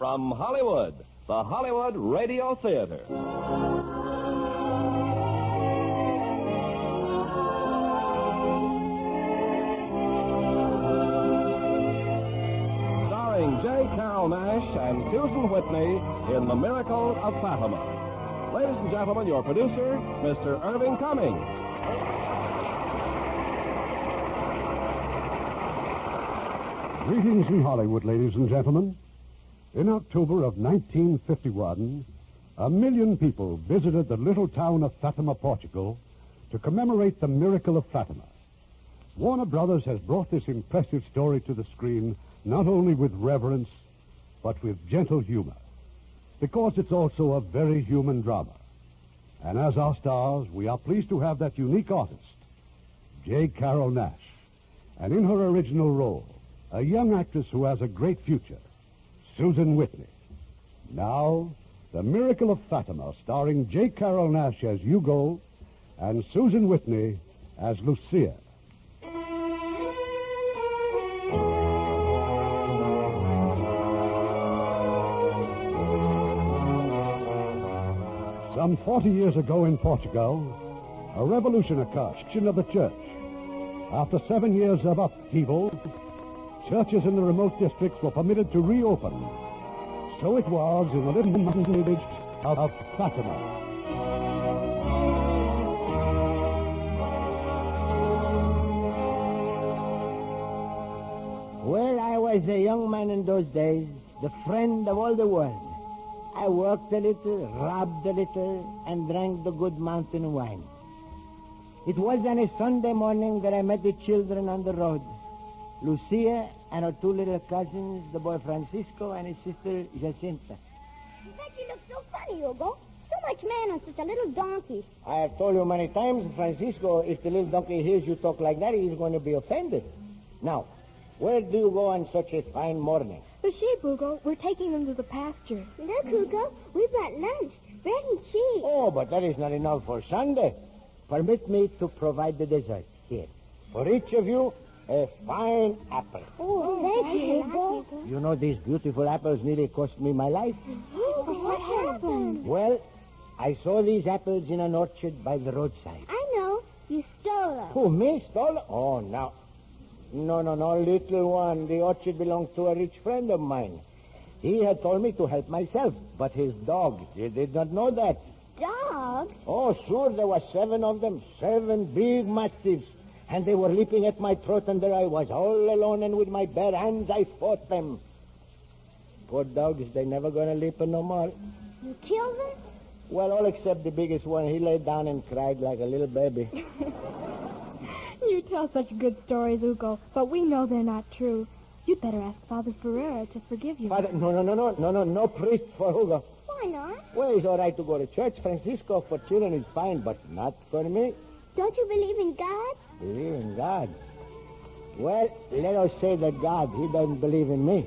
From Hollywood, the Hollywood Radio Theater. Starring J. Carrol Naish and Susan Whitney in The Miracle of Fatima. Ladies and gentlemen, your producer, Mr. Irving Cummings. Greetings from Hollywood, ladies and gentlemen. In October of 1951, 1 million people visited the little town of Fatima, Portugal, to commemorate the miracle of Fatima. Warner Brothers has brought this impressive story to the screen not only with reverence, but with gentle humor, because it's also a very human drama. And as our stars, we are pleased to have that unique artist, J. Carrol Naish, and in her original role, a young actress who has a great future, Susan Whitney. Now, The Miracle of Fatima, starring J. Carrol Naish as Hugo and Susan Whitney as Lucia. Some 40 years ago in Portugal, a revolution occurred of the church. After 7 years of upheaval, churches in the remote districts were permitted to reopen. So it was in the little mountain village of Fatima. Well, I was a young man in those days, the friend of all the world. I worked a little, robbed a little, and drank the good mountain wine. It was on a Sunday morning that I met the children on the road. Lucia and her 2 little cousins, the boy Francisco and his sister Jacinta. But you look so funny, Hugo. So much man on such a little donkey. I have told you many times, Francisco, if the little donkey hears you talk like that, he's going to be offended. Now, where do you go on such a fine morning? The sheep, Hugo. We're taking them to the pasture. Look, Hugo, we brought lunch. Bread and cheese. Oh, but that is not enough for Sunday. Permit me to provide the dessert. Here. For each of you, a fine apple. Oh, thank you, Hugo. You know, these beautiful apples nearly cost me my life. Oh, but what happened? Well, I saw these apples in an orchard by the roadside. I know. You stole them. Who, me? Stole them? Oh, now. No, little one. The orchard belongs to a rich friend of mine. He had told me to help myself, but his dog, he did not know that. Dog? Oh, sure, there were 7 of them, 7 big mastiffs, and they were leaping at my throat, and there I was, all alone, and with my bare hands I fought them. Poor dogs, they never gonna leap no more. You killed them? Well, all except the biggest one. He lay down and cried like a little baby. You tell such good stories, Hugo, but we know they're not true. You'd better ask Father Ferreira to forgive you. Father, no priest for Hugo. Why not? Well, it's all right to go to church. Francisco for children is fine, but not for me. Don't you believe in God? Believe in God? Well, let us say that God, he doesn't believe in me.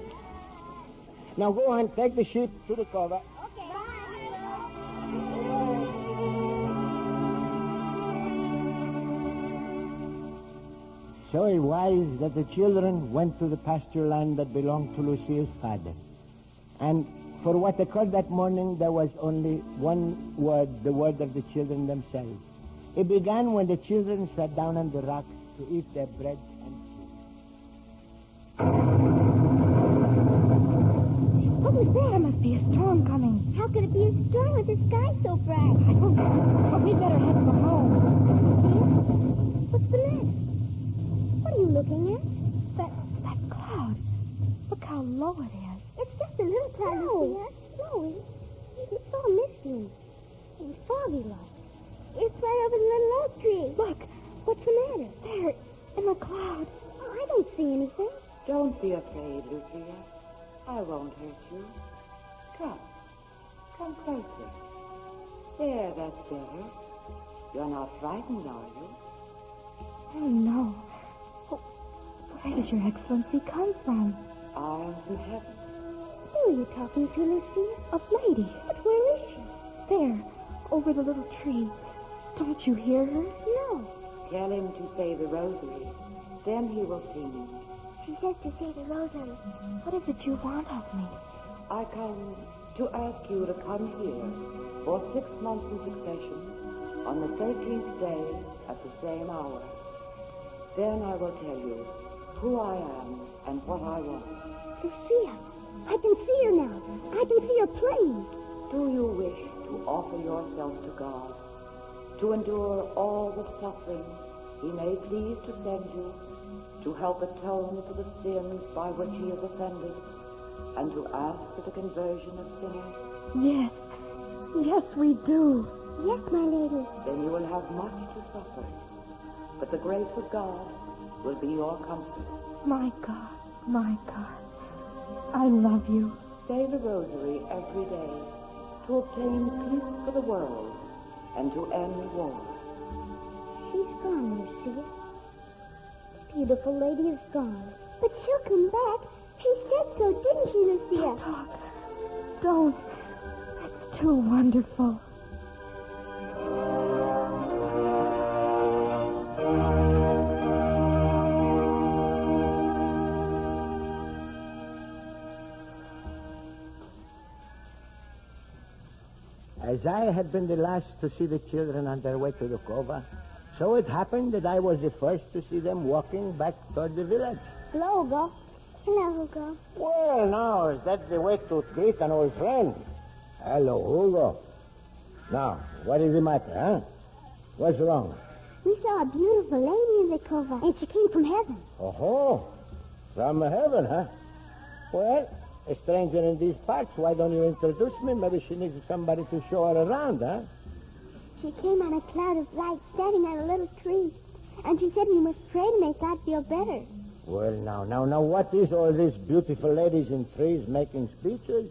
Now go on, take the sheep to the cover. Okay. Bye. So it was that the children went to the pasture land that belonged to Lucia's father. And for what occurred that morning, there was only one word, the word of the children themselves. It began when the children sat down on the rocks to eat their bread and cheese. What was that? There must be a storm coming. How could it be a storm with the sky so bright? I don't know, but we better head for home. What's the matter? What are you looking at? That cloud. Look how low it is. It's just a little cloud. No, it's all misty and foggy like. It's right over the little oak tree. Look, What's the matter? there, in the cloud. Oh, I don't see anything. Don't be afraid, Lucia. I won't hurt you. Come closer. There, that's better. You're not frightened, are you? Oh, no. Where does Your Excellency come from? I'm from heaven. Who are you talking to, Lucia? A lady. But where is she? There, over the little tree. Don't you hear her? No. Tell him to say the rosary. Then he will see me. She says to say the rosary. What is it you want of me? I come time to ask you to come here for 6 months in succession on the 13th day at the same hour. Then I will tell you who I am and what I want. Lucia, I can see her now. I can see her playing. Do you wish to offer yourself to God, to endure all the suffering he may please to send you, to help atone for the sins by which he is offended, and to ask for the conversion of sinners? Yes. Yes, we do. Yes, my lady. Then you will have much to suffer, but the grace of God will be your comfort. My God, I love you. Say the rosary every day to obtain peace for the world and to end war. She's gone, Lucia. The beautiful lady is gone. But she'll come back. She said so, didn't she, Lucia? Don't talk. Don't. It's too wonderful. As I had been the last to see the children on their way to the cova, so it happened that I was the first to see them walking back toward the village. Hello, Hugo. Hello, Hugo. Well, now, is that the way to greet an old friend? Hello, Hugo. Now, what is the matter, huh? What's wrong? We saw a beautiful lady in the cova, and she came from heaven. Oh, from heaven, huh? Well, a stranger in these parts, why don't you introduce me? Maybe she needs somebody to show her around, huh? She came on a cloud of light standing on a little tree, and she said we must pray to make God feel better. Well, now, what is all these beautiful ladies in trees making speeches?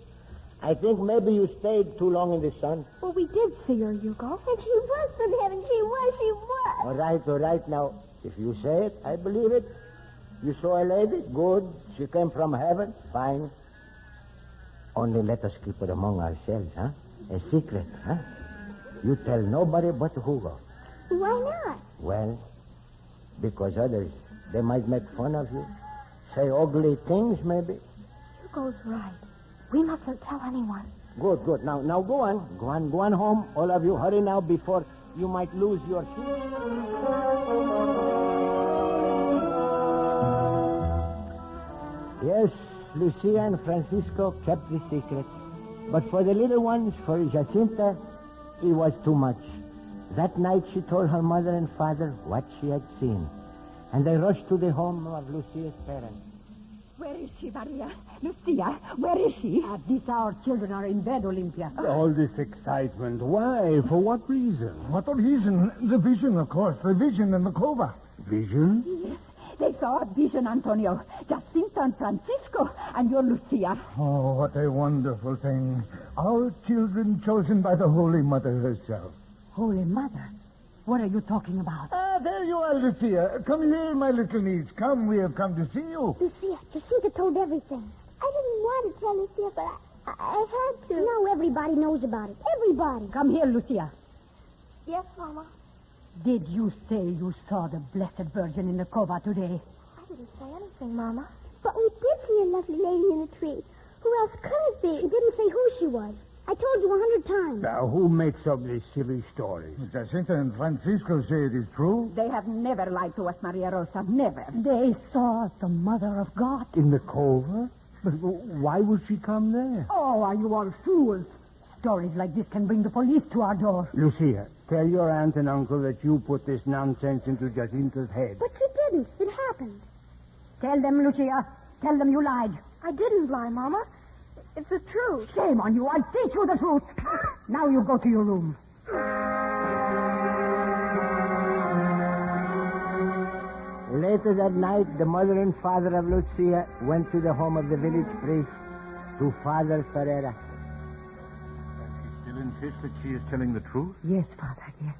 I think maybe you stayed too long in the sun. Well, we did see her, Hugo. And she was from heaven. She was. All right. Now, if you say it, I believe it. You saw a lady? Good. She came from heaven? Fine. Only let us keep it among ourselves, huh? A secret, huh? You tell nobody but Hugo. Why not? Well, because others, they might make fun of you. Say ugly things, maybe. Hugo's right. We mustn't tell anyone. Good. Now go on. Go on home. All of you, hurry now before you might lose your shoes. Yes, Lucia and Francisco kept the secret. But for the little ones, for Jacinta, it was too much. That night she told her mother and father what she had seen. And they rushed to the home of Lucia's parents. Where is she, Maria? Lucia, where is she? At this hour, children are in bed, Olympia. All this excitement. Why? For what reason? What reason? The vision, of course. The vision in the cova. Vision? Yes, they saw a vision, Antonio. Jacinta and Francisco, and your Lucia. Oh, what a wonderful thing. Our children chosen by the Holy Mother herself. Holy Mother? What are you talking about? Ah, there you are, Lucia. Come here, my little niece. Come, we have come to see you. Lucia, Jacinta told everything. I didn't want to tell Lucia, but I had to. Now everybody knows about it. Everybody. Come here, Lucia. Yes, Mama. Did you say you saw the Blessed Virgin in the cova today? I didn't say anything, Mama. But we did see a lovely lady in the tree. Who else could it be? She didn't say who she was. I told you 100 times. Now, who makes up these silly stories? Jacinta and Francisco say it is true. They have never lied to us, Maria Rosa. Never. They saw the Mother of God. In the cova? But why would she come there? Oh, are you all fools? Stories like this can bring the police to our door. Lucia, tell your aunt and uncle that you put this nonsense into Jacinta's head. But she didn't. It happened. Tell them, Lucia. Tell them you lied. I didn't lie, Mama. It's the truth. Shame on you. I'll teach you the truth. Now you go to your room. Later that night, the mother and father of Lucia went to the home of the village priest, to Father Ferreira. She still insists that she is telling the truth? Yes, Father, yes.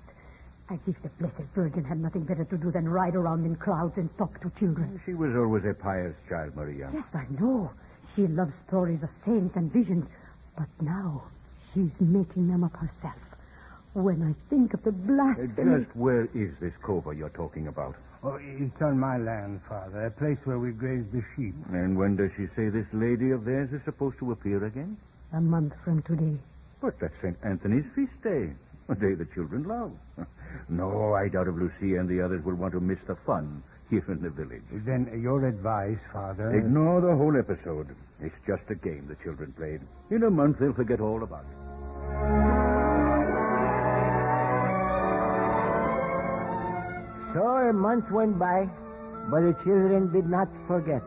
As if the Blessed Virgin had nothing better to do than ride around in clouds and talk to children. She was always a pious child, Maria. Yes, I know. She loves stories of saints and visions. But now she's making them up herself. When I think of the blasphemy... Just where is this cova you're talking about? Oh, it's on my land, Father. A place where we graze the sheep. And when does she say this lady of theirs is supposed to appear again? A month from today. But that's St. Anthony's feast day, a day the children love. No, I doubt if Lucia and the others will want to miss the fun here in the village. Then your advice, Father... Ignore the whole episode. It's just a game the children played. In a month, they'll forget all about it. So a month went by, but the children did not forget.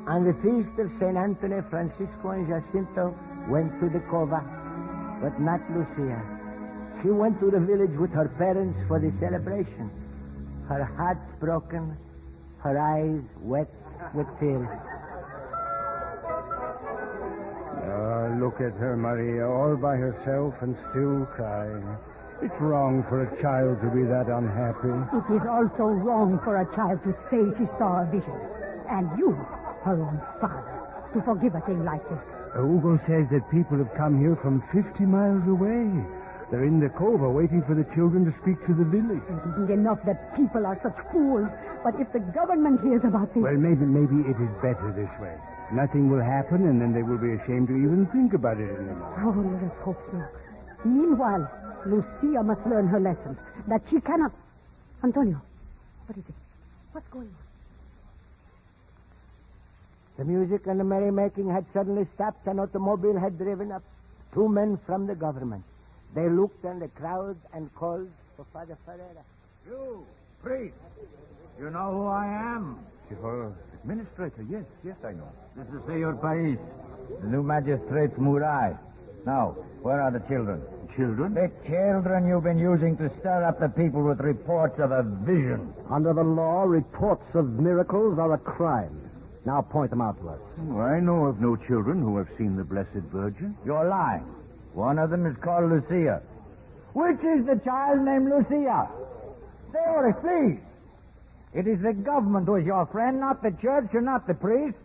On the feast of St. Anthony, Francisco and Jacinto went to the cova, but not Lucia. She went to the village with her parents for the celebration. Her heart broken, her eyes wet with tears. Look at her, Maria, all by herself and still crying. It's wrong for a child to be that unhappy. It is also wrong for a child to say she saw a vision. And you, her own father, to forgive a thing like this. Hugo says that people have come here from 50 miles away. They're in the cova waiting for the children to speak to the village. It isn't enough that people are such fools, but if the government hears about this... Well, maybe it is better this way. Nothing will happen, and then they will be ashamed to even think about it anymore. Oh, let us hope so. Meanwhile, Lucia must learn her lesson, that she cannot... Antonio, what is it? What's going on? The music and the merrymaking had suddenly stopped. An automobile had driven up. 2 men from the government. They looked in the crowd and called for Father Ferreira. You, priest, you know who I am? Your administrator, yes, I know. This is Senor País, the new magistrate Murai. Now, where are the children? Children? The children you've been using to stir up the people with reports of a vision. Under the law, reports of miracles are a crime. Now point them out to us. Oh, I know of no children who have seen the Blessed Virgin. You're lying. One of them is called Lucia. Which is the child named Lucia? Doris, please. It is the government who is your friend, not the church or not the priest.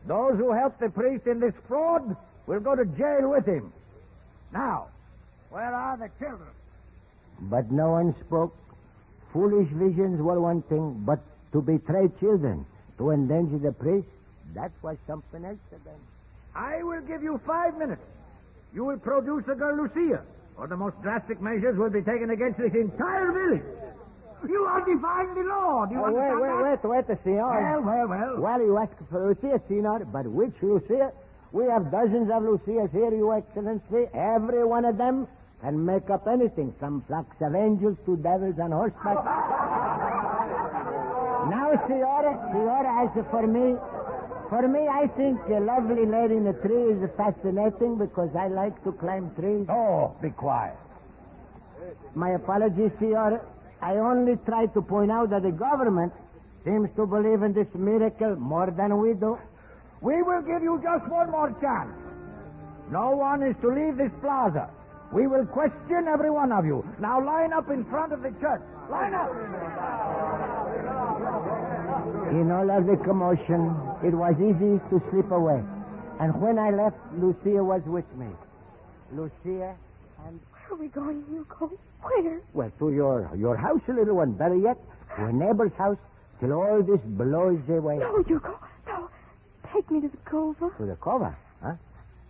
Those who help the priest in this fraud will go to jail with him. Now, where are the children? But no one spoke. Foolish visions were one thing, but to betray children, to endanger the priest, that was something else again. I will give you 5 minutes. You will produce the girl Lucia, or the most drastic measures will be taken against this entire village. You are defying the law. Do you understand Wait, senor. Well. Well, you ask for Lucia, senor, but which Lucia? We have dozens of Lucias here, your excellency. Every one of them can make up anything, from flocks of angels to devils on horseback. Now, senora, as for me, I think a lovely lady in a tree is fascinating because I like to climb trees. Oh, be quiet. My apologies, senor. I only try to point out that the government seems to believe in this miracle more than we do. We will give you just one more chance. No one is to leave this plaza. We will question every one of you. Now line up in front of the church. Line up. In all of the commotion, it was easy to slip away. And when I left, Lucia was with me. Lucia and... Where are we going, Hugo? Where? Well, to your house, little one. Better yet, to a neighbor's house, till all this blows away. No, Hugo, no. Take me to the cova. To the cova, huh?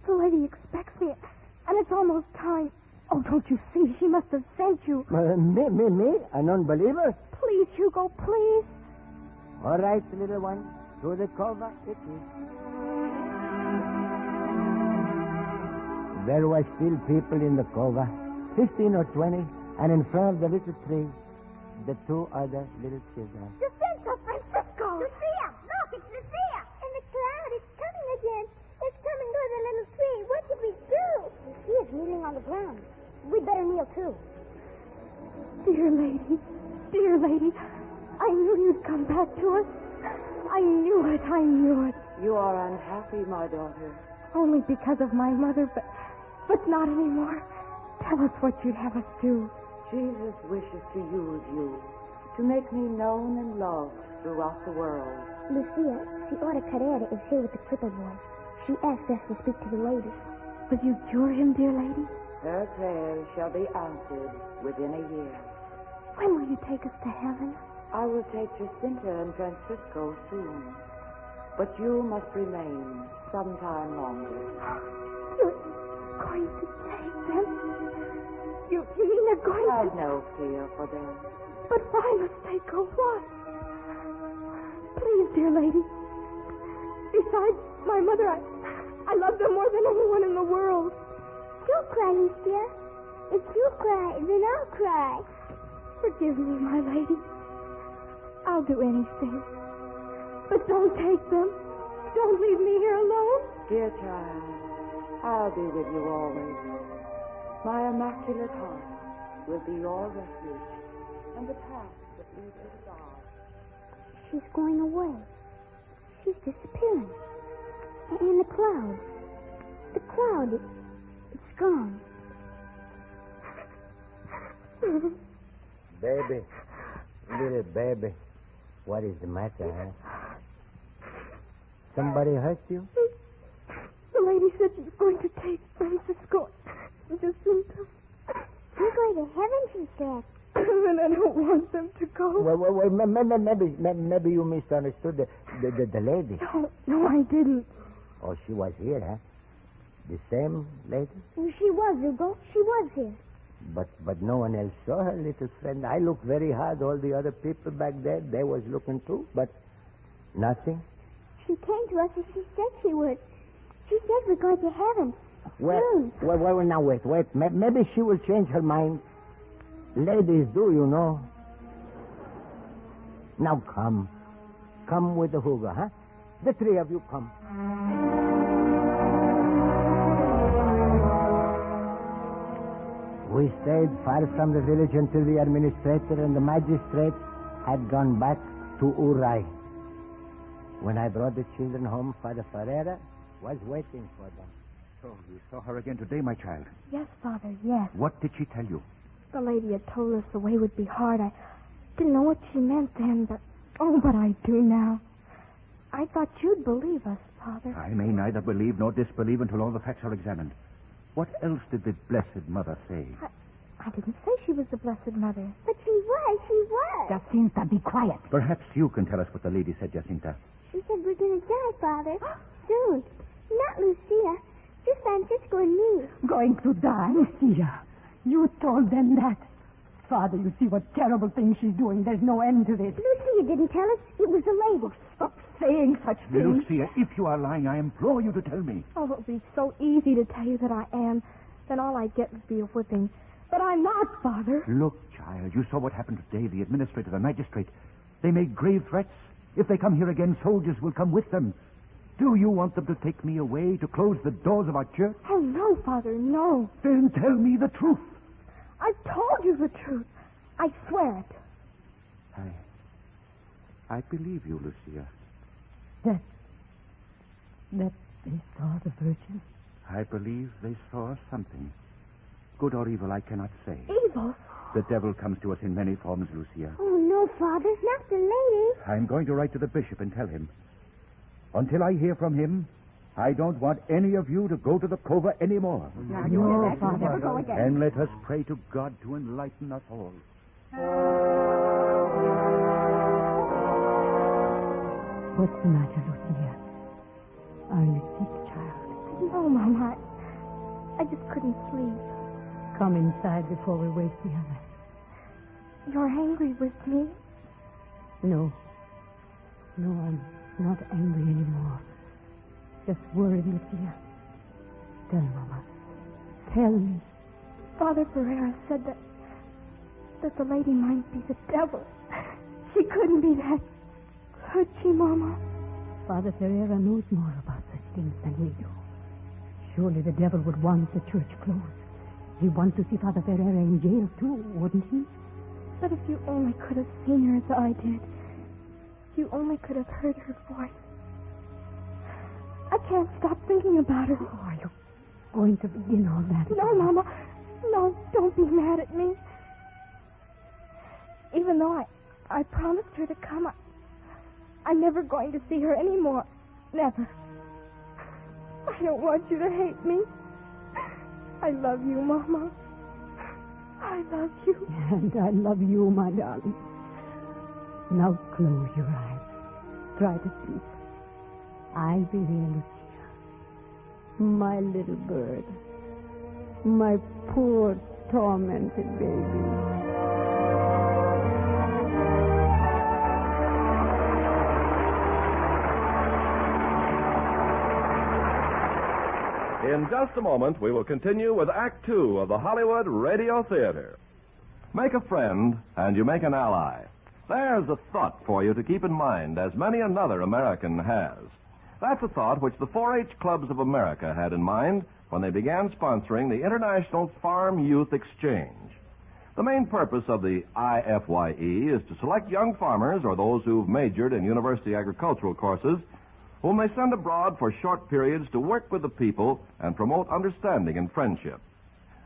The lady expects me, and it's almost time. Oh, don't you see? She must have sent you. Me? An unbeliever? Please, Hugo, please. All right, little one. To the cova it is. There were still people in the cova, 15 or 20, and in front of the little tree, the 2 other little children. Jacinto, Francisco! Lucia! Look, it's Lucia! In the cloud, it's coming again. It's coming toward the little tree. What should we do? Lucia's kneeling on the ground. We'd better kneel, too. Dear lady, I knew you'd come back to us. I knew it. You are unhappy, my daughter. Only because of my mother, but not anymore. Tell us what you'd have us do. Jesus wishes to use you to make me known and loved throughout the world. Lucia, Senora Carrera is here with the cripple boy. She asked us to speak to the lady. Will you cure him, dear lady? Her prayers shall be answered within a year. When will you take us to heaven? I will take Jacinta and Francisco soon. But you must remain some time longer. You're they're going Have to... no fear for them. But why must they go? Why? Please, dear lady. Besides my mother, I love them more than anyone in the world. Don't cry, Lucia. If you cry, then I'll cry. Forgive me, my lady. I'll do anything. But don't take them. Don't leave me here alone. Dear child, I'll be with you always. My immaculate heart will be your refuge and the path that leads you to God. She's going away. She's disappearing. And the cloud. The cloud, it's gone. Baby. Little baby. What is the matter, huh? Somebody hurt you? The lady said she was going to take Francisco and Jacinta. You're going to heaven, she said. And I don't want them to go. Well, maybe you misunderstood the lady. No, I didn't. Oh, she was here, huh? The same lady? She was, Hugo. She was here. But no one else saw her, little friend. I looked very hard. All the other people back there, they was looking too, but nothing. She came to us as she said she would. She said we're going to heaven. Soon. Well, now, wait. Maybe she will change her mind. Ladies do, you know. Now, come. Come with the Hugo, huh? The three of you come. We stayed far from the village until the administrator and the magistrate had gone back to Uri. When I brought the children home, Father Ferreira was waiting for them. So you saw her again today, my child? Yes, Father, yes. What did she tell you? The lady had told us the way would be hard. I didn't know what she meant then, but I do now. I thought you'd believe us, Father. I may neither believe nor disbelieve until all the facts are examined. What else did the Blessed Mother say? I didn't say she was the Blessed Mother. But she was. Jacinta, be quiet. Perhaps you can tell us what the lady said, Jacinta. She said we're going to die, Father. Soon. Not Lucia. Just Francisco and me. Going to die? Lucia, you told them that. Father, you see what terrible things she's doing. There's no end to this. Lucia didn't tell us. It was the lady. Stop saying such things. Lucia, if you are lying, I implore you to tell me. Oh, it would be so easy to tell you that I am. Then all I'd get would be a whipping. But I'm not, Father. Look, child, you saw what happened today. The administrator, the magistrate, they made grave threats. If they come here again, soldiers will come with them. Do you want them to take me away, to close the doors of our church? Oh, no, Father, no. Then tell me the truth. I've told you the truth. I swear it. I believe you, Lucia. That they saw the Virgin? I believe they saw something. Good or evil, I cannot say. Evil? The devil comes to us in many forms, Lucia. Oh, no, Father. Not the lady. I'm going to write to the bishop and tell him. Until I hear from him, I don't want any of you to go to the cova anymore. No, Father. Never go again. And let us pray to God to enlighten us all. What's the matter, Lucia? Are you sick, child? No, Mama. I just couldn't sleep. Come inside before we wake the others. You're angry with me? No, I'm not angry anymore. Just worried, Lucia. Tell Mama. Tell me. Father Ferreira said that the lady might be the devil. She couldn't be that. Could she, Mama? Father Ferreira knows more about such things than we do. Surely the devil would want the church closed. He'd want to see Father Ferreira in jail, too, wouldn't he? But if you only could have seen her as I did. You only could have heard her voice. I can't stop thinking about her. Oh, are you going to begin all that again? No, Mama. No, don't be mad at me. Even though I promised her to come, I'm never going to see her anymore. Never. I don't want you to hate me. I love you, Mama. I love you. And I love you, my darling. Now close your eyes. Try to sleep. I'll be here, Lucia. My little bird. My poor, tormented baby. In just a moment, we will continue with Act Two of the Hollywood Radio Theater. Make a friend, and you make an ally. There's a thought for you to keep in mind, as many another American has. That's a thought which the 4-H clubs of America had in mind when they began sponsoring the International Farm Youth Exchange. The main purpose of the IFYE is to select young farmers or those who've majored in university agricultural courses whom they send abroad for short periods to work with the people and promote understanding and friendship.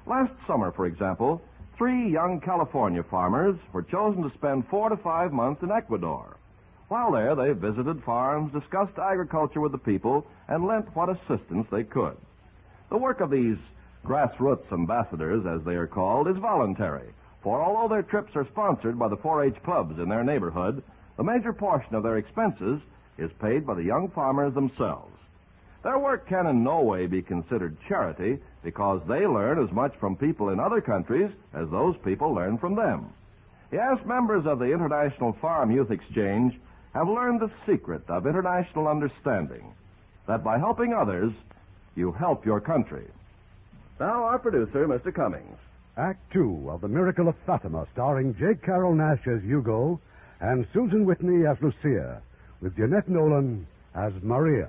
Last summer, for example, 3 young California farmers were chosen to spend 4 to 5 months in Ecuador. While there, they visited farms, discussed agriculture with the people, and lent what assistance they could. The work of these grassroots ambassadors, as they are called, is voluntary, for although their trips are sponsored by the 4-H clubs in their neighborhood, the major portion of their expenses is paid by the young farmers themselves. Their work can in no way be considered charity because they learn as much from people in other countries as those people learn from them. Yes, members of the International Farm Youth Exchange have learned the secret of international understanding, that by helping others, you help your country. Now, our producer, Mr. Cummings. Act Two of The Miracle of Fatima, starring Jake Carroll Nash as Hugo and Susan Whitney as Lucia, with Jeanette Nolan as Maria.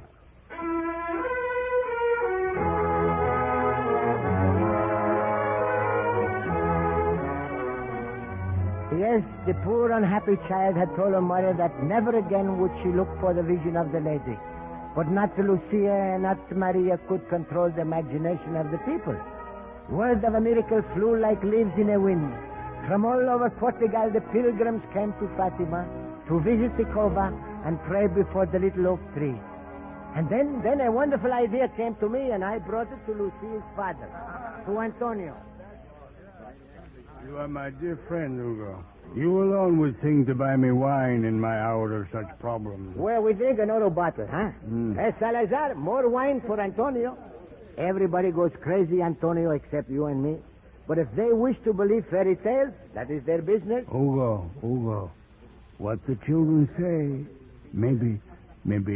Yes, the poor unhappy child had told her mother that never again would she look for the vision of the lady. But not Lucia and not Maria could control the imagination of the people. Word of a miracle flew like leaves in a wind. From all over Portugal, the pilgrims came to Fatima to visit the cova and pray before the little oak tree. And then a wonderful idea came to me, and I brought it to Lucia's father, to Antonio. You are my dear friend, Hugo. You alone would think to buy me wine in my hour of such problems. Well, we drink another bottle, huh? Hey, Salazar, more wine for Antonio. Everybody goes crazy, Antonio, except you and me. But if they wish to believe fairy tales, that is their business. Hugo, what the children say, maybe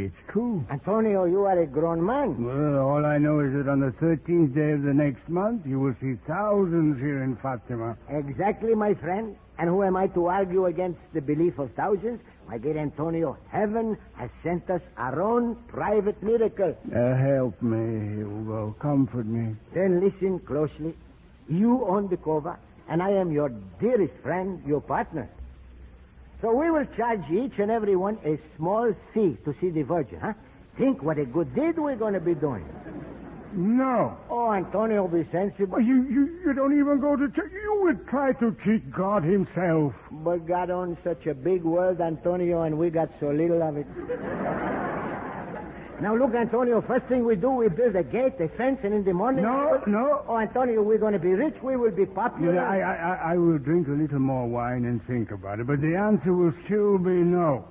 it's true. Antonio, you are a grown man. Well, all I know is that on the 13th day of the next month, you will see thousands here in Fatima. Exactly, my friend. And who am I to argue against the belief of thousands? My dear Antonio, heaven has sent us our own private miracle. Help me, Hugo. Comfort me. Then listen closely. You own the cova, and I am your dearest friend, your partner. So we will charge each and every one a small fee to see the Virgin, huh? Think what a good deed we're going to be doing. No. Oh, Antonio, be sensible. You don't even go to church. You would try to cheat God himself. But God owns such a big world, Antonio, and we got so little of it. Now, look, Antonio, first thing we do, we build a gate, a fence, and in the morning... No. Oh, Antonio, we're going to be rich. We will be popular. I will drink a little more wine and think about it, but the answer will still be no.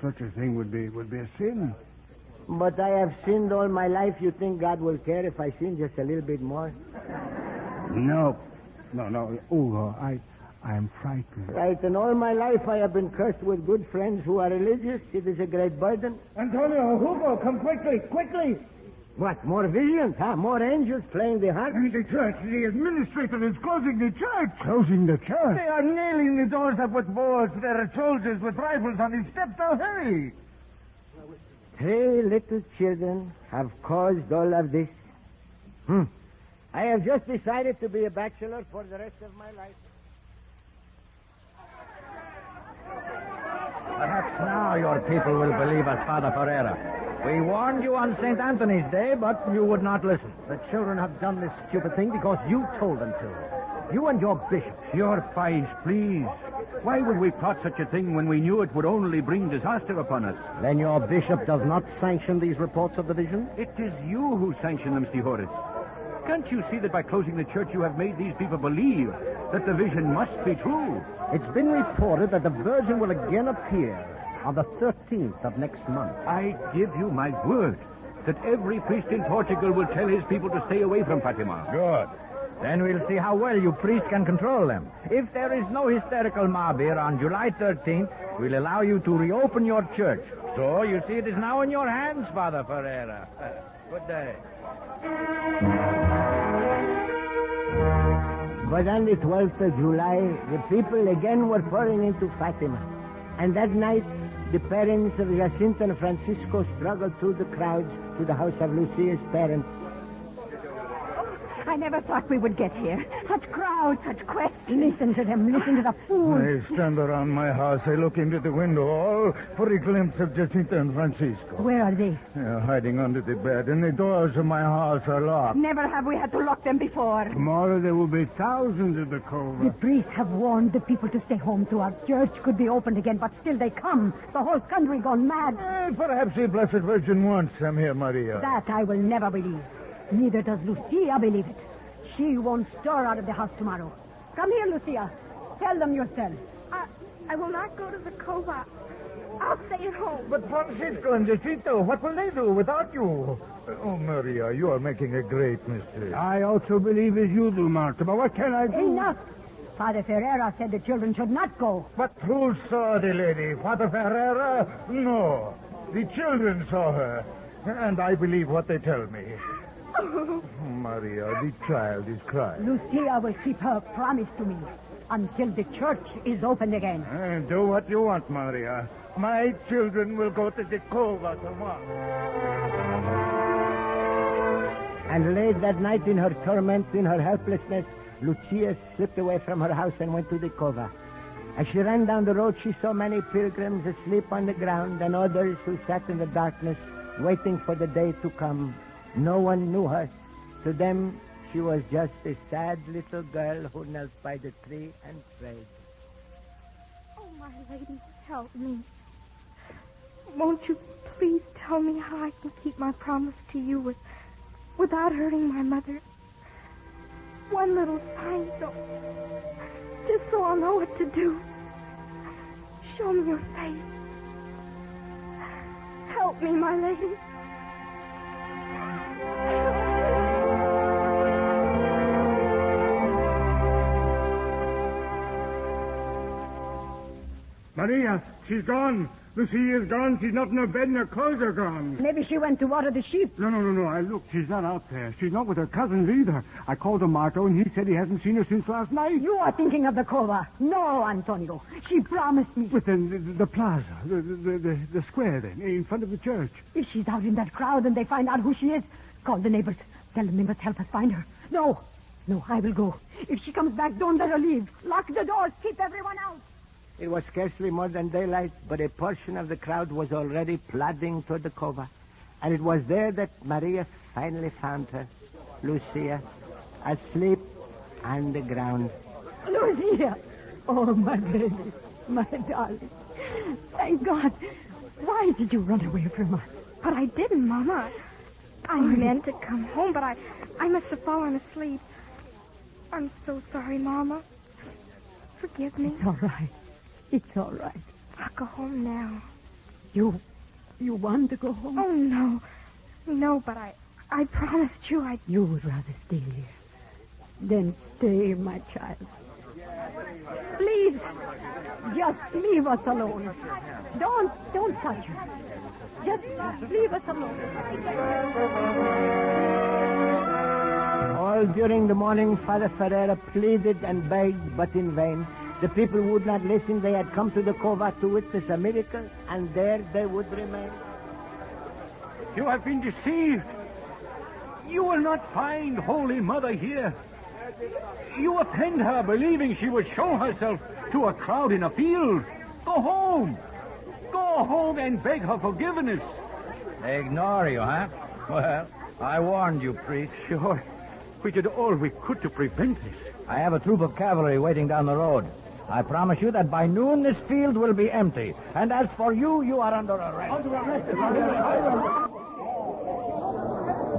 Such a thing would be a sin. But I have sinned all my life. You think God will care if I sin just a little bit more? No. Hugo, I am frightened. Right, and all my life I have been cursed with good friends who are religious. It is a great burden. Antonio, Hugo, come quickly. What, more visions, huh? More angels playing the harp? The church, the administrator is closing the church. Closing the church? They are nailing the doors up with boards. There are soldiers with rifles on the steps. Now hurry. 3 little children have caused all of this. I have just decided to be a bachelor for the rest of my life. Perhaps now your people will believe us, Father Ferreira. We warned you on St. Anthony's Day, but you would not listen. The children have done this stupid thing because you told them to. You and your bishop. Your pies, please. Why would we plot such a thing when we knew it would only bring disaster upon us? Then your bishop does not sanction these reports of the vision? It is you who sanction them, Horace. Can't you see that by closing the church you have made these people believe that the vision must be true? It's been reported that the Virgin will again appear on the 13th of next month. I give you my word that every priest in Portugal will tell his people to stay away from Fatima. Good. Then we'll see how well you priests can control them. If there is no hysterical mob here on July 13th, we'll allow you to reopen your church. So, you see, it is now in your hands, Father Ferreira. Good day. But on the 12th of July, the people again were pouring into Fatima. And that night, the parents of Jacinta and Francisco struggled through the crowds to the house of Lucia's parents. I never thought we would get here. Such crowds, such questions. Listen to them. Listen to the fools. I stand around my house. I look into the window, all for a glimpse of Jacinta and Francisco. Where are they? They're hiding under the bed, and the doors of my house are locked. Never have we had to lock them before. Tomorrow there will be thousands in the cove. The priests have warned the people to stay home so our church could be opened again, but still they come. The whole country gone mad. Perhaps the Blessed Virgin wants them here, Maria. That I will never believe. Neither does Lucia believe it. She won't stir out of the house tomorrow. Come here, Lucia. Tell them yourself. I will not go to the cove. I'll stay at home. But Francisco and Jacinta, what will they do without you? Oh, Maria, you are making a great mistake. I also believe as you do, Martha, but what can I do? Enough. Father Ferreira said the children should not go. But who saw the lady? Father Ferreira? No. The children saw her. And I believe what they tell me. Maria, the child is crying. Lucia will keep her promise to me until the church is opened again. Do what you want, Maria. My children will go to the cove tomorrow. And late that night, in her torment, in her helplessness, Lucia slipped away from her house and went to the cova. As she ran down the road, she saw many pilgrims asleep on the ground and others who sat in the darkness, waiting for the day to come. No one knew her. To them, she was just a sad little girl who knelt by the tree and prayed. Oh, my lady, help me. Won't you please tell me how I can keep my promise to you without hurting my mother? One little sign, just so I'll know what to do. Show me your face. Help me, my lady. Maria, she's gone. Lucia's gone. She's not in her bed and her clothes are gone. Maybe she went to water the sheep. No. I looked. She's not out there. She's not with her cousins either. I called him Marco, and he said he hasn't seen her since last night. You are thinking of the cova. No, Antonio. She promised me. But then the plaza, the square then, in front of the church. If she's out in that crowd and they find out who she is, call the neighbors. Tell them they must help us find her. No, I will go. If she comes back, don't let her leave. Lock the doors. Keep everyone out. It was scarcely more than daylight, but a portion of the crowd was already plodding toward the cova. And it was there that Maria finally found her, Lucia, asleep on the ground. Lucia! Oh, my baby, my darling. Thank God. Why did you run away from us? But I didn't, Mama. I meant to come home, but I must have fallen asleep. I'm so sorry, Mama. Forgive me. It's all right. It's all right. I'll go home now. You want to go home? Oh, no. No, but I promised you I'd... You would rather stay here. Then stay, my child. Please, just leave us alone. Don't touch her. Just leave us alone. All during the morning, Father Ferreira pleaded and begged, but in vain. The people would not listen. They had come to the cova to witness a miracle, and there they would remain. You have been deceived. You will not find Holy Mother here. You offend her, believing she would show herself to a crowd in a field. Go home. Go home and beg her forgiveness. They ignore you, huh? Well, I warned you, priest. Sure. We did all we could to prevent this. I have a troop of cavalry waiting down the road. I promise you that by noon this field will be empty. And as for you, you are under arrest.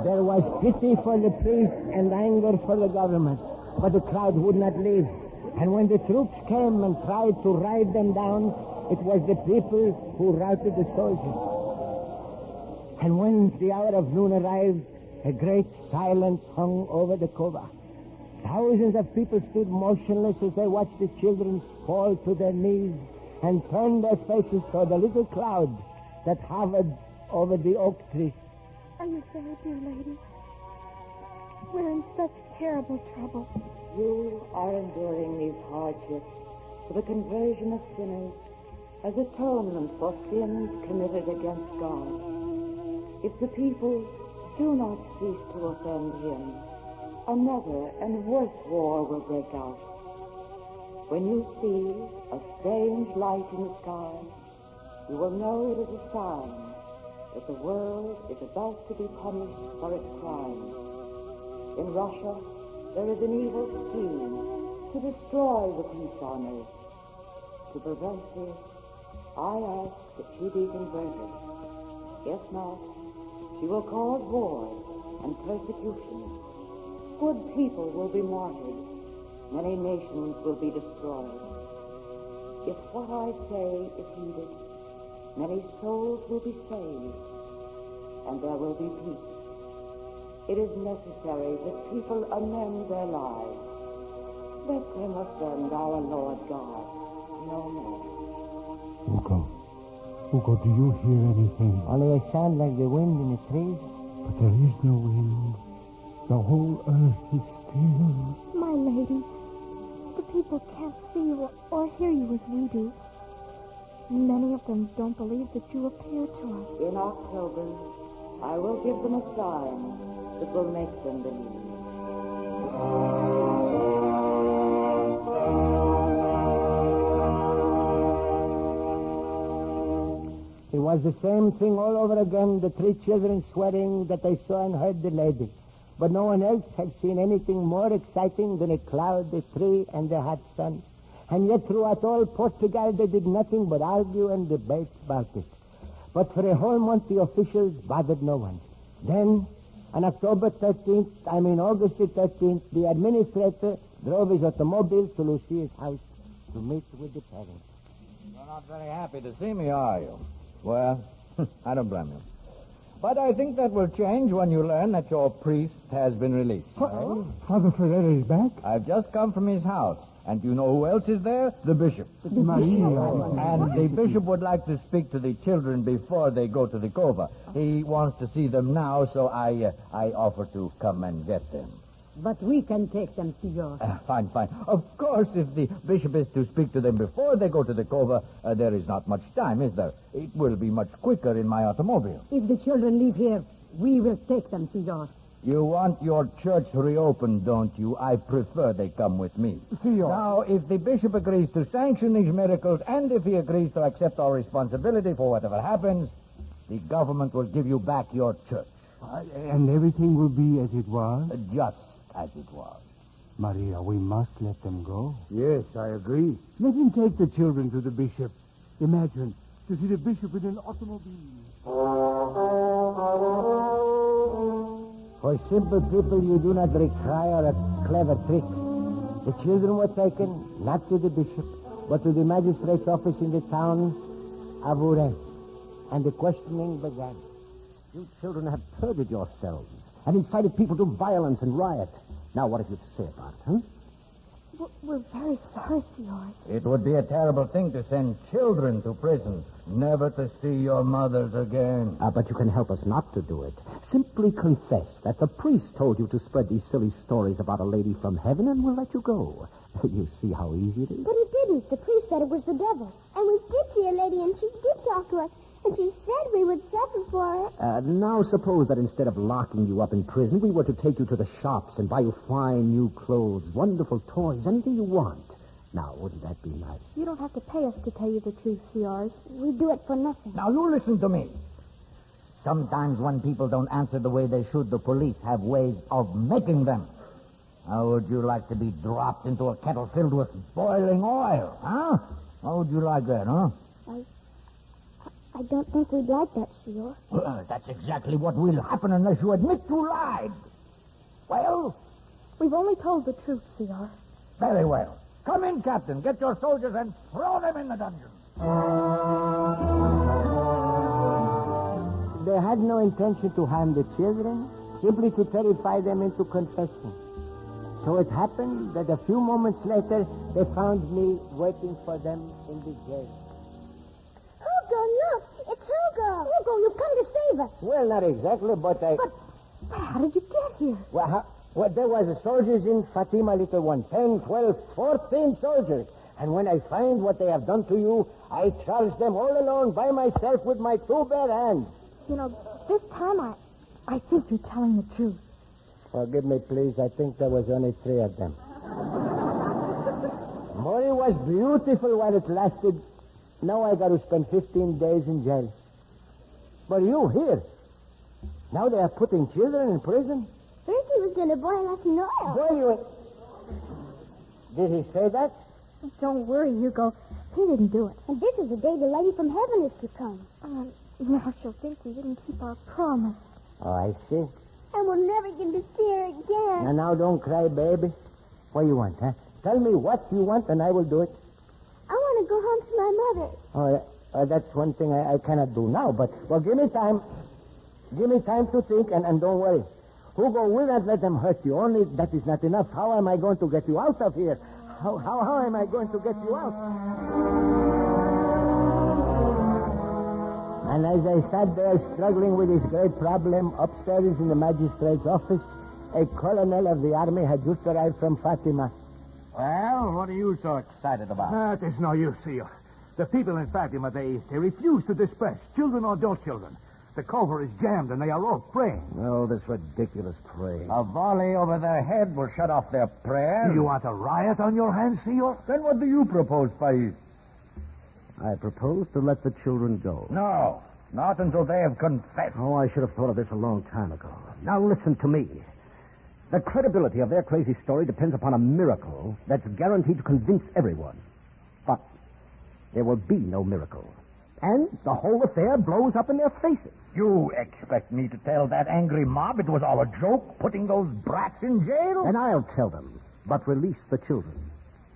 There was pity for the priest and anger for the government, but the crowd would not leave. And when the troops came and tried to ride them down, it was the people who routed the soldiers. And when the hour of noon arrived, a great silence hung over the cova. Thousands of people stood motionless as they watched the children fall to their knees and turn their faces toward the little cloud that hovered over the oak tree. Are you there, dear lady? We're in such terrible trouble. You are enduring these hardships for the conversion of sinners as atonement for sins committed against God. If the people do not cease to offend him, another and worse war will break out. When you see a strange light in the sky, you will know it is a sign that the world is about to be punished for its crimes. In Russia, there is an evil scheme to destroy the peace on earth. To prevent this, I ask that she be converted. If not, she will cause war and persecution. Good people will be martyred. Many nations will be destroyed. If what I say is heeded, many souls will be saved, and there will be peace. It is necessary that people amend their lives. Let them offend our Lord God no more. Hugo, do you hear anything? Only a sound like the wind in the trees. But there is no wind. The whole earth is still. My lady, the people can't see you or hear you as we do. Many of them don't believe that you appear to us. In October, I will give them a sign that will make them believe. It was the same thing all over again, the three children swearing that they saw and heard the lady. But no one else had seen anything more exciting than a cloud, a tree, and the hot sun. And yet throughout all Portugal they did nothing but argue and debate about it. But for a whole month the officials bothered no one. Then, on August the 13th, the administrator drove his automobile to Lucia's house to meet with the parents. You're not very happy to see me, are you? Well, I don't blame you. But I think that will change when you learn that your priest has been released. Father Ferreira is back? I've just come from his house. And you know who else is there? The bishop. Maria. And the bishop would like to speak to the children before they go to the cova. He wants to see them now, so I offer to come and get them. But we can take them, Senor. Fine. Of course, if the bishop is to speak to them before they go to the cova, there is not much time, is there? It will be much quicker in my automobile. If the children leave here, we will take them, Senor. You want your church reopened, don't you? I prefer they come with me. Senor. Now, if the bishop agrees to sanction these miracles, and if he agrees to accept our responsibility for whatever happens, the government will give you back your church. And everything will be as it was? Just as it was. Maria, we must let them go. Yes, I agree. Let him take the children to the bishop. Imagine, to see the bishop in an automobile. For simple people, you do not require a clever trick. The children were taken, not to the bishop, but to the magistrate's office in the town of Ure. And the questioning began. You children have perjured yourselves and incited people to violence and riot. Now, what have you to say about it, huh? We're very sorry, Senor. It would be a terrible thing to send children to prison, never to see your mothers again. But you can help us not to do it. Simply confess that the priest told you to spread these silly stories about a lady from heaven, and we'll let you go. You see how easy it is? But he didn't. The priest said it was the devil. And we did see a lady, and she did talk to us. And she said we would suffer for it. Now suppose that instead of locking you up in prison, we were to take you to the shops and buy you fine new clothes, wonderful toys, anything you want. Now, wouldn't that be nice? You don't have to pay us to tell you the truth, Senor. We do it for nothing. Now, you listen to me. Sometimes when people don't answer the way they should, the police have ways of making them. How would you like to be dropped into a kettle filled with boiling oil, huh? How would you like that, huh? I don't think we'd like that, Senor. That's exactly what will happen unless you admit you lied. Well? We've only told the truth, Senor. Very well. Come in, Captain. Get your soldiers and throw them in the dungeon. They had no intention to harm the children, simply to terrify them into confessing. So it happened that a few moments later, they found me waiting for them in the jail. Hugo, look! It's Hugo! Hugo, you've come to save us. Well, not exactly, but I... But how did you get here? Well, there was soldiers in Fatima, little one. 10, 12, 14 soldiers. And when I find what they have done to you, I charge them all alone by myself with my two bare hands. You know, this time I think you're telling the truth. Forgive me, please. I think there was only 3 of them. Maury was beautiful while it lasted. Now I got to spend 15 days in jail. But you here. Now they are putting children in prison. First he was going to boil us in oil. Boil you in... Did he say that? Don't worry, Hugo. He didn't do it. And this is the day the lady from heaven is to come. Now she'll think we didn't keep our promise. Oh, I see. And we'll never get to see her again. Now, don't cry, baby. What do you want, huh? Tell me what you want, and I will do it. I want to go home to my mother. Oh, that's one thing I cannot do now, but, well, give me time. Give me time to think, and don't worry. Hugo will not let them hurt you. Only that is not enough. How am I going to get you out of here? How am I going to get you out? And as I sat there struggling with this great problem, upstairs in the magistrate's office, a colonel of the army had just arrived from Fatima. Well, what are you so excited about? There's no use here. The people in Fatima, they refuse to disperse, children or adult children. The cover is jammed, and they are all praying. Oh, this ridiculous praying. A volley over their head will shut off their prayer. You want a riot on your hands, senor? Then what do you propose, Pais? I propose to let the children go. No, not until they have confessed. Oh, I should have thought of this a long time ago. Now listen to me. The credibility of their crazy story depends upon a miracle that's guaranteed to convince everyone. But there will be no miracle. And the whole affair blows up in their faces. You expect me to tell that angry mob it was all a joke, putting those brats in jail? And I'll tell them, but release the children.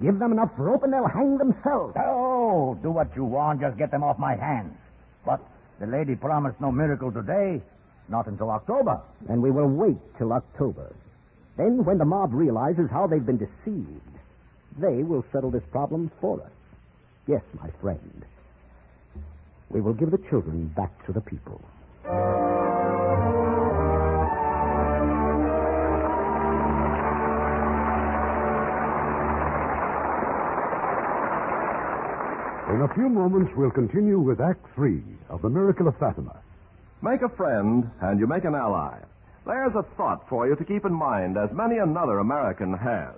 Give them enough rope and they'll hang themselves. Oh, do what you want, just get them off my hands. But the lady promised no miracle today, not until October. And we will wait till October. Then, when the mob realizes how they've been deceived, they will settle this problem for us. Yes, my friend. We will give the children back to the people. In a few moments, we'll continue with Act 3 of The Miracle of Fatima. Make a friend, and you make an ally. There's a thought for you to keep in mind, as many another American has.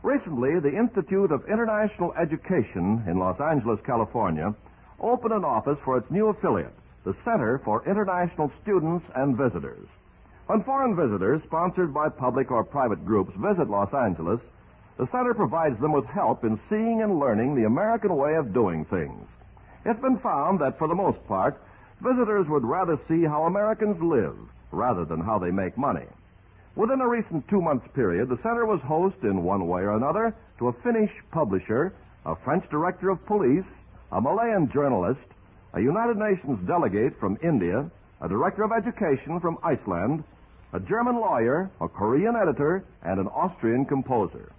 Recently, the Institute of International Education in Los Angeles, California, opened an office for its new affiliate, the Center for International Students and Visitors. When foreign visitors, sponsored by public or private groups, visit Los Angeles, the center provides them with help in seeing and learning the American way of doing things. It's been found that, for the most part, visitors would rather see how Americans live rather than how they make money. Within a recent 2-month period, the center was host in one way or another to a Finnish publisher, a French director of police, a Malayan journalist, a United Nations delegate from India, a director of education from Iceland, a German lawyer, a Korean editor, and an Austrian composer.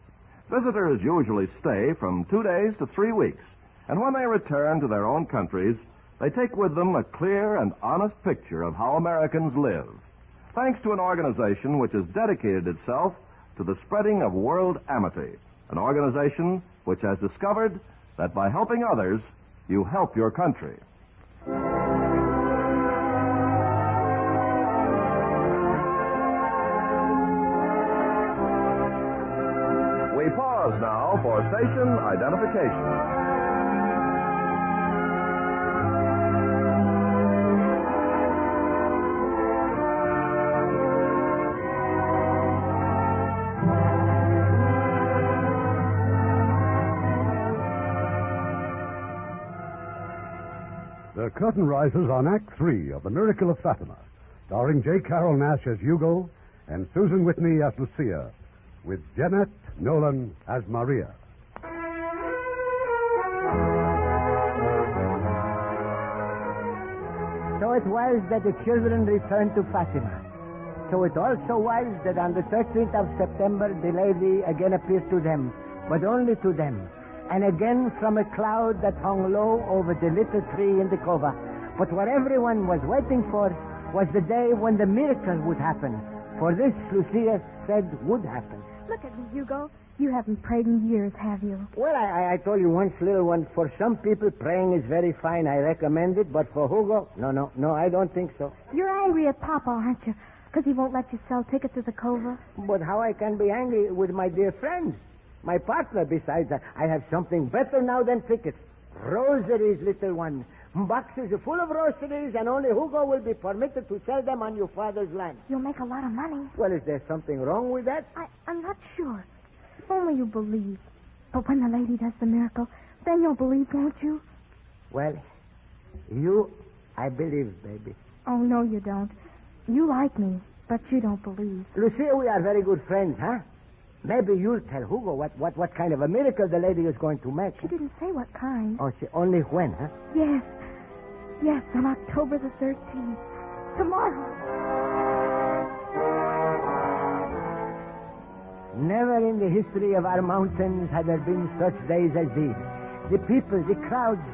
Visitors usually stay from 2 days to 3 weeks, and when they return to their own countries, they take with them a clear and honest picture of how Americans live, thanks to an organization which has dedicated itself to the spreading of world amity, an organization which has discovered that by helping others, you help your country. We pause now for station identification. The curtain rises on Act 3 of The Miracle of Fatima, starring J. Carroll Nash as Hugo and Susan Whitney as Lucia, with Jeanette Nolan as Maria. So it was that the children returned to Fatima. so it also was that on the 13th of September, the lady again appeared to them, but only to them, and again from a cloud that hung low over the little tree in the cova. But what everyone was waiting for was the day when the miracle would happen. For this, Lucia said, would happen. Look at me, Hugo. You haven't prayed in years, have you? Well, I told you once, little one, for some people, praying is very fine. I recommend it. But for Hugo, no, I don't think so. You're angry at Papa, aren't you? Because he won't let you sell tickets to the Cova? But how I can be angry with my dear friend, my partner? Besides, I have something better now than tickets. Rosaries, little one. Boxes full of rosaries, and only Hugo will be permitted to sell them on your father's land. You'll make a lot of money. Well, is there something wrong with that? I'm not sure. If only you believe. But when the lady does the miracle, then you'll believe, won't you? Well, I believe, baby. Oh, no, you don't. You like me, but you don't believe. Lucia, we are very good friends, huh? Maybe you'll tell Hugo what kind of a miracle the lady is going to make. She didn't say what kind. Oh, only when, huh? Yes, on October the 13th. Tomorrow. Never in the history of our mountains had there been such days as these. The people, the crowds,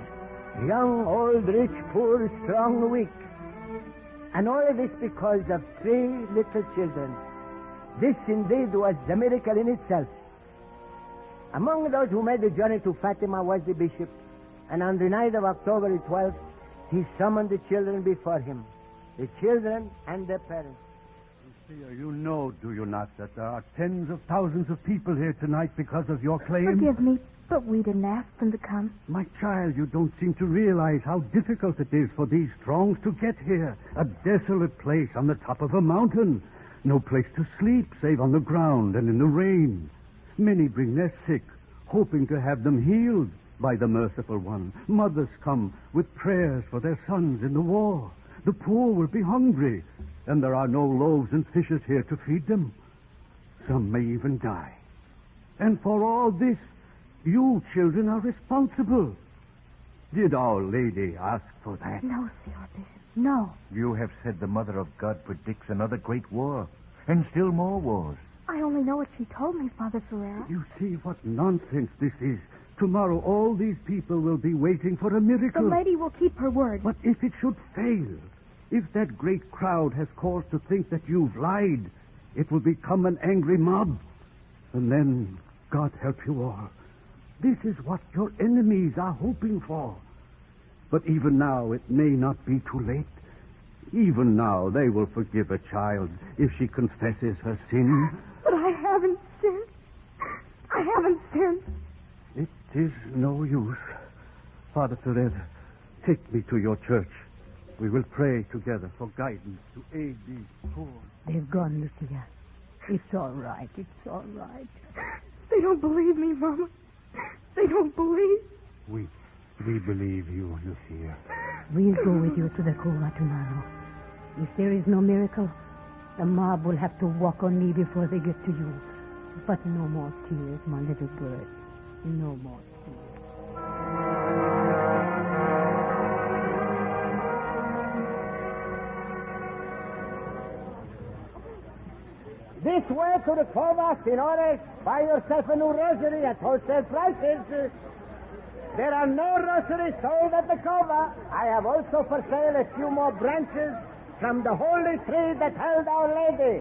young, old, rich, poor, strong, weak. And all of this because of 3 little children. This indeed was the miracle in itself. Among those who made the journey to Fatima was the bishop. And on the night of October 12th, he summoned the children before him. The children and their parents. Lucia, you know, do you not, that there are tens of thousands of people here tonight because of your claim? Forgive me, but we didn't ask them to come. My child, you don't seem to realize how difficult it is for these throngs to get here. A desolate place on the top of a mountain. No place to sleep save on the ground and in the rain. Many bring their sick, hoping to have them healed by the merciful one. Mothers come with prayers for their sons in the war. The poor will be hungry, and there are no loaves and fishes here to feed them. Some may even die. And for all this, you children are responsible. Did Our Lady ask for that? No, Senor Bishop, no. You have said the Mother of God predicts another great war, and still more wars. I only know what she told me, Father Ferreira. You see what nonsense this is. Tomorrow, all these people will be waiting for a miracle. The lady will keep her word. But if it should fail, if that great crowd has cause to think that you've lied, it will become an angry mob. And then, God help you all. This is what your enemies are hoping for. But even now, it may not be too late. Even now, they will forgive a child if she confesses her sin. But I haven't sinned. I haven't sinned. It is no use. Father Ferreira, take me to your church. We will pray together for guidance to aid these poor. They've gone, Lucia. It's all right. It's all right. They don't believe me, Mama. They don't believe. We believe you, Lucia. We'll go with you to the Cova tomorrow. If there is no miracle, the mob will have to walk on me before they get to you. But no more tears, my little bird. No more tears. This way to the Cova, Senores. Buy yourself a new rosary at wholesale prices. There are no rosaries sold at the Cova. I have also for sale a few more branches from the holy tree that held Our Lady.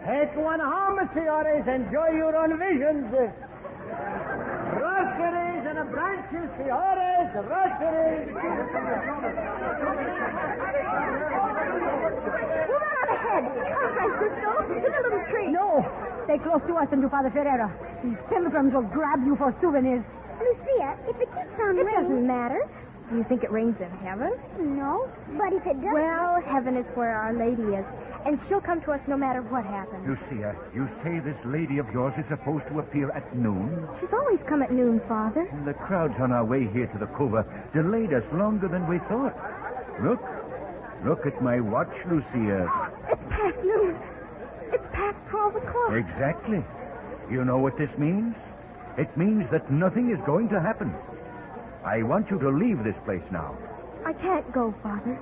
Take one home, Senores. Enjoy your own visions. Rosaries and a branches, Senores. Rosaries. Move on ahead. Come, Francisco. To the little tree. No. Stay close to us and to Father Ferreira. These pilgrims will grab you for souvenirs. Lucia, if it keeps on raining... It doesn't matter. Do you think it rains in heaven? No, but if it does... Well, heaven is where Our Lady is, and she'll come to us no matter what happens. Lucia, you say this lady of yours is supposed to appear at noon? She's always come at noon, Father. The crowds on our way here to the Cova delayed us longer than we thought. Look at my watch, Lucia. It's past noon. It's past 12 o'clock. Exactly. You know what this means? It means that nothing is going to happen. I want you to leave this place now. I can't go, Father.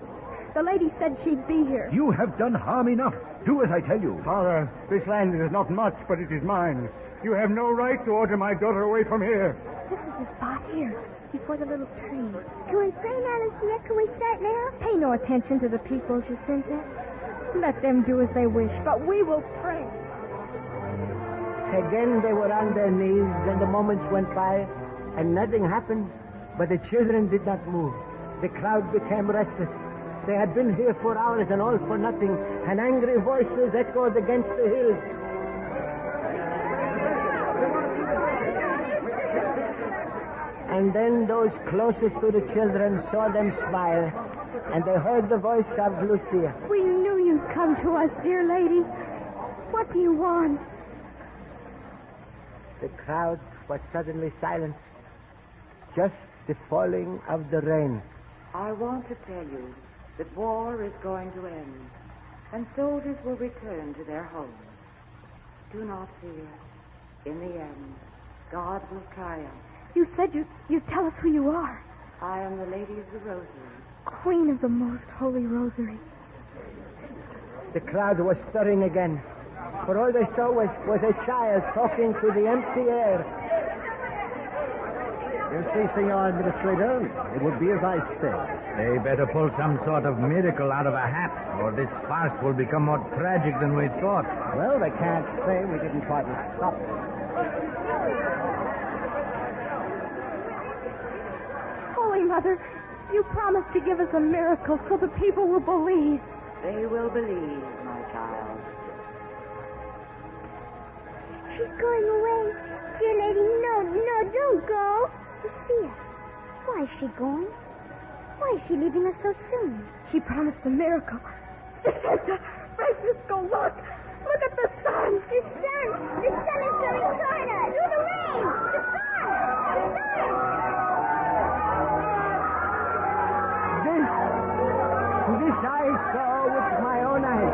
The lady said she'd be here. You have done harm enough. Do as I tell you. Father, this land is not much, but it is mine. You have no right to order my daughter away from here. This is the spot here, before the little tree. Can we pray now, Lucia? Can we start now? Pay no attention to the people, Jacinta. Let them do as they wish, but we will pray. Again they were on their knees, and the moments went by, and nothing happened, but the children did not move. The crowd became restless. They had been here for hours, and all for nothing, and angry voices echoed against the hills. And then those closest to the children saw them smile, and they heard the voice of Lucia. We knew you'd come to us, dear lady. What do you want? The crowd was suddenly silent. Just the falling of the rain. I want to tell you that war is going to end, and soldiers will return to their homes. Do not fear. In the end, God will triumph. You said you'd tell us who you are. I am the Lady of the Rosary. Queen of the Most Holy Rosary. The crowd was stirring again, for all they saw was a child talking to the empty air. You see, Senor Administrator, it would be as I said. They better pull some sort of miracle out of a hat, or this farce will become more tragic than we thought. Well, they can't say we didn't try to stop it. Holy Mother, you promised to give us a miracle so the people will believe. They will believe, my child. She's going away. Dear lady, no, don't go. Lucia, why is she going? Why is she leaving us so soon? She promised a miracle. Jacinta, Francisco, look! Look at the sun! The sun! The sun is coming toward us! Through the rain! The sun! The sun! This I saw with my own eyes.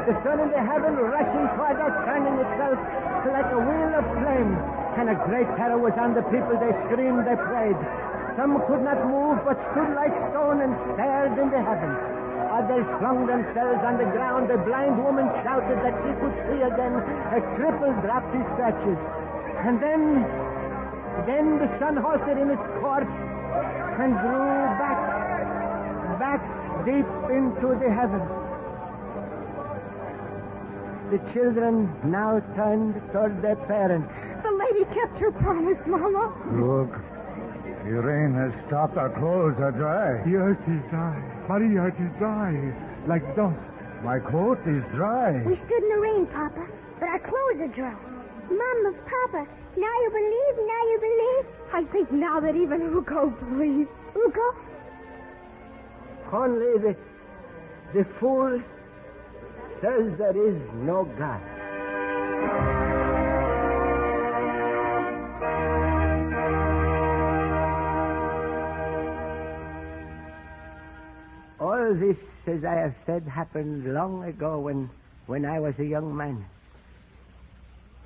The sun in the heaven rushing toward us, turning itself like a wheel of flame. And a great terror was on the people. They screamed, they prayed. Some could not move, but stood like stone and stared in the heavens. Others flung themselves on the ground. A blind woman shouted that she could see again. A cripple dropped his stretches. And then the sun halted in its course and drew back deep into the heavens. The children now turned toward their parents. The lady kept her promise, Mama. Look, the rain has stopped. Our clothes are dry. Yes, it is dry. Maria, it is dry, like dust. My coat is dry. We stood in the rain, Papa, but our clothes are dry. Mama, Papa, now you believe? I think now that even Hugo believes. Hugo? Only the fool says there is no God. All this, as I have said, happened long ago when I was a young man.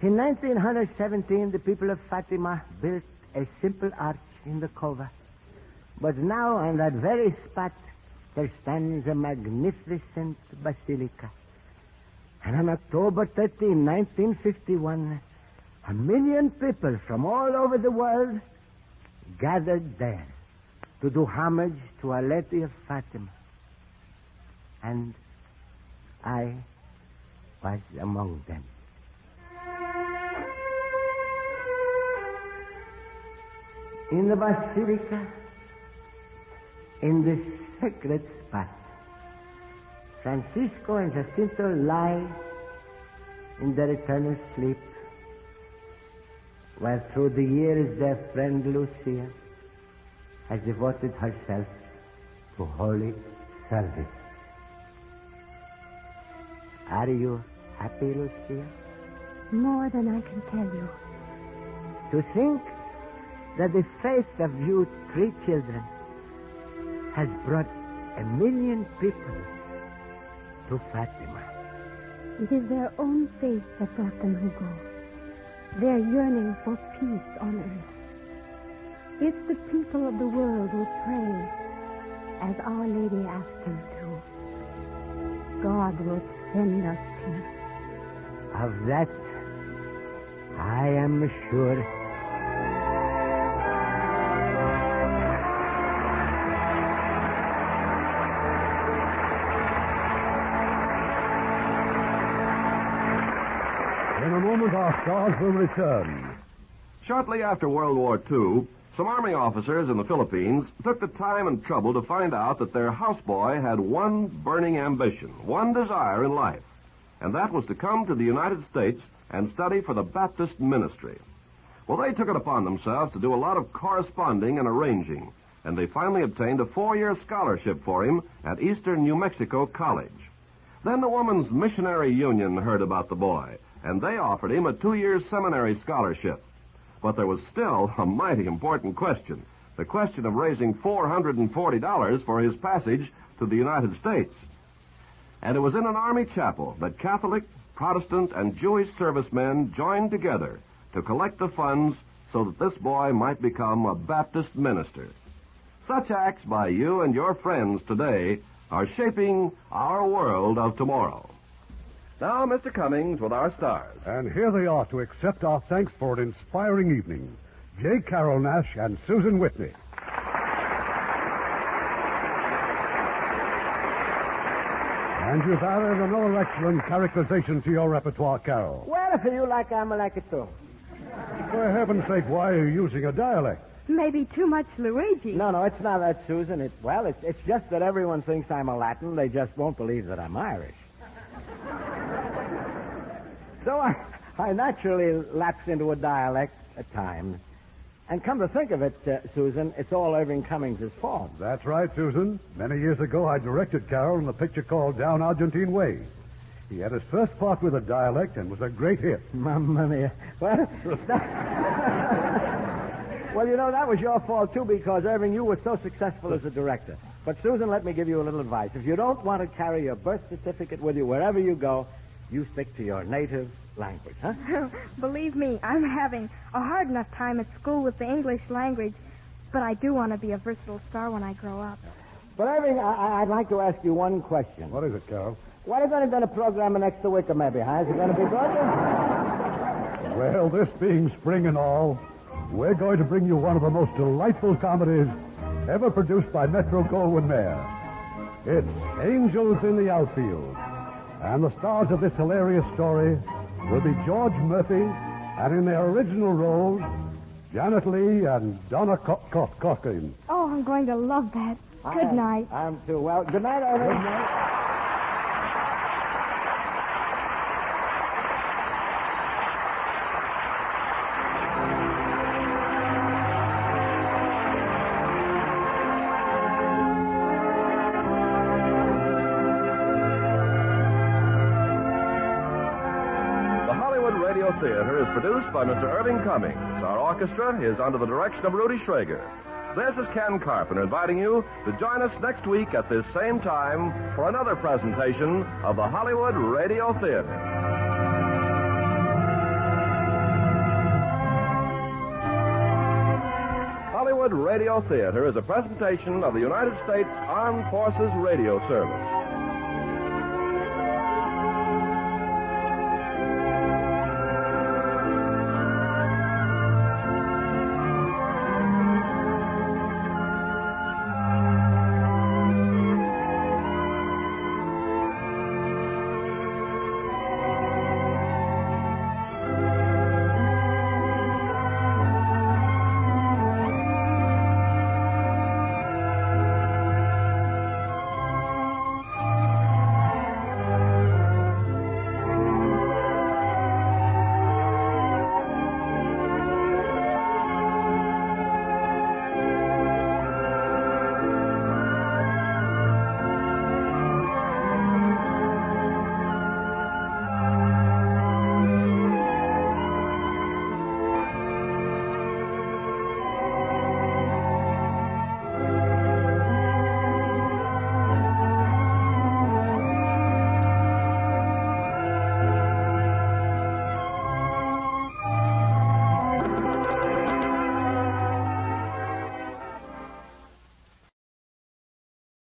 In 1917, the people of Fatima built a simple arch in the cova. But now, on that very spot, there stands a magnificent basilica. And on October 13, 1951, 1 million people from all over the world gathered there to do homage to Our Lady of Fatima. And I was among them. In the basilica, in this sacred spot, Francisco and Jacinto lie in their eternal sleep, while through the years their friend Lucia has devoted herself to holy service. Are you happy, Lucia? More than I can tell you. To think that the faith of you 3 children has brought 1 million people to Fatima. It is their own faith that brought them, Hugo. Their yearning for peace on earth. If the people of the world will pray as Our Lady asked them to, God will send us peace. Of that, I am sure. In a moment, our stars will return. Shortly after World War II, some Army officers in the Philippines took the time and trouble to find out that their houseboy had one burning ambition, one desire in life, and that was to come to the United States and study for the Baptist ministry. Well, they took it upon themselves to do a lot of corresponding and arranging, and they finally obtained a 4-year scholarship for him at Eastern New Mexico College. Then the Woman's Missionary Union heard about the boy, and they offered him a 2-year seminary scholarship. But there was still a mighty important question, the question of raising $440 for his passage to the United States. And it was in an Army chapel that Catholic, Protestant, and Jewish servicemen joined together to collect the funds so that this boy might become a Baptist minister. Such acts by you and your friends today are shaping our world of tomorrow. Now, Mr. Cummings with our stars. And here they are to accept our thanks for an inspiring evening. J. Carroll Nash and Susan Whitney. And you've added another excellent characterization to your repertoire, Carol. Well, if you like, I'm like it too. For heaven's sake, why are you using a dialect? Maybe too much Luigi. No, it's not that, Susan. It's just that everyone thinks I'm a Latin. They just won't believe that I'm Irish. So I naturally lapse into a dialect at times. And come to think of it, Susan, it's all Irving Cummings' fault. That's right, Susan. Many years ago, I directed Carol in a picture called Down Argentine Way. He had his first part with a dialect and was a great hit. Mamma mia. Well, well, you know, that was your fault, too, because, Irving, you were so successful as a director. But, Susan, let me give you a little advice. If you don't want to carry your birth certificate with you wherever you go, you stick to your native language, huh? Believe me, I'm having a hard enough time at school with the English language, but I do want to be a versatile star when I grow up. But, Irving, I'd like to ask you one question. What is it, Carol? What are you going to do a program next week, maybe, huh? Is it going to be good? Well, this being spring and all, we're going to bring you one of the most delightful comedies ever produced by Metro-Goldwyn-Mayer. It's Angels in the Outfield. And the stars of this hilarious story will be George Murphy, and in their original roles, Janet Leigh and Donna Cochran. Oh, I'm going to love that. Good night. I'm too. Well, good night, Irving. Good night. Theater is produced by Mr. Irving Cummings. Our orchestra is under the direction of Rudy Schrager. This is Ken Carpenter inviting you to join us next week at this same time for another presentation of the Hollywood Radio Theater. Hollywood Radio Theater is a presentation of the United States Armed Forces Radio Service.